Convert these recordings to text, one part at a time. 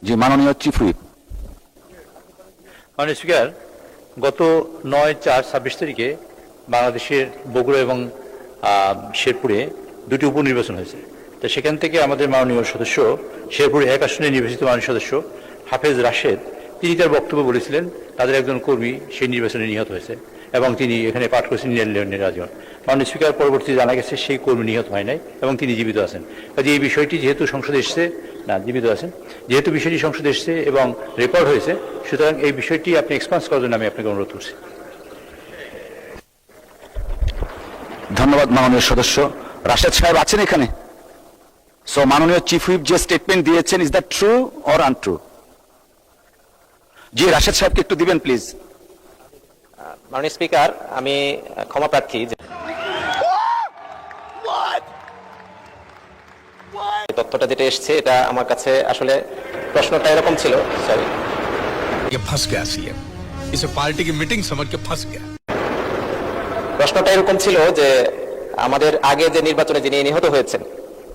জি, মাননীয় chief whip. মাননীয় speaker, গত 9/4/26 তারিখে বাংলাদেশের বগুড়া এবং শেরপুরে দুটি উপনির্বাচন হয়েছে। তো সেখান থেকে আমাদের মাননীয় সদস্য, শেরপুর 1 আসনে নির্বাচিত মাননীয় সদস্য হাফেজ রাশেদ, তিনি তার বক্তব্য বলেছিলেন তাদের একজন কর্মী সেই নির্বাচনে নিহত হয়েছে এবং তিনি এখানে পাঠ করেছেন নিরাজন। মাননীয় স্পিকার, পরবর্তী জানা গেছে সেই কর্মী নিহত হয় নাই এবং তিনি জীবিত আছেন। কাজে এই বিষয়টি যেহেতু সংসদে এসছে, না জীবিত আছেন, যেহেতু বিষয়টি সংসদে এসছে এবং রেকর্ড হয়েছে, সুতরাং এই বিষয়টি আপনি এক্সপান্স করার জন্য আমি আপনাকে অনুরোধ করছি। ধন্যবাদ মাননীয় সদস্য। রাশেদ সাহেব আছেন এখানে? সো মাননীয় চিফ হুইপ যে স্টেটমেন্ট দিয়েছেন, is that true or untrue? জি, রাশেদ সাহেবকে একটু দিবেন প্লিজ। মাননীয় স্পিকার, আমি ক্ষমা প্রার্থী। তথ্যটা যেটা এসছে এটা আমার কাছে আসলে প্রশ্নটা এরকম ছিল, সরি, ये फंस गया सीएम, इसे पार्टी की मीटिंग समझ के फंस गया। প্রশ্নটা এরকম ছিল যে আমাদের আগে যে নির্বাচনে যিনি নিহত হয়েছেন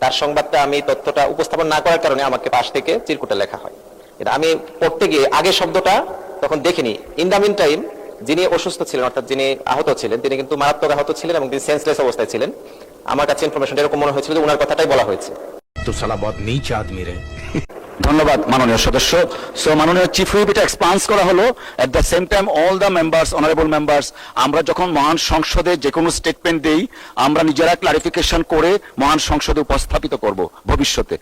তার সংবাদটা আমি তথ্যটা উপস্থাপন না করার কারণে আমাকে পাশ থেকে চিরকুটে লেখা হয়। এটা আমি পড়তে গিয়ে আগে শব্দটা তখন দেখিনি। ইন দ্য মিন টাইম যিনি অসুস্থ ছিলেন, অর্থাৎ যিনি আহত ছিলেন, তিনি কিন্তু মারাত্মক আহত ছিলেন এবং তিনি সেন্সলেস অবস্থায় ছিলেন। আমার কাছে ইনফরমেশনটা এরকম মনে হয়েছিল যে ওনার কথাটাই বলা হয়েছে। तो साला बहुत नीच आदमी रहे। ধন্যবাদ মাননীয় সদস্য। সো মাননীয় চিফ হুইপ, এটা এক্সপান্স করা হলো। At the same time all the members, honourable members, আমরা যখন মহান সংসদে যে কোনো স্টেটমেন্ট দেই, আমরা নিজেরা ক্লারিফিকেশন করে মহান সংসদে উপস্থাপিত করব ভবিষ্যতে।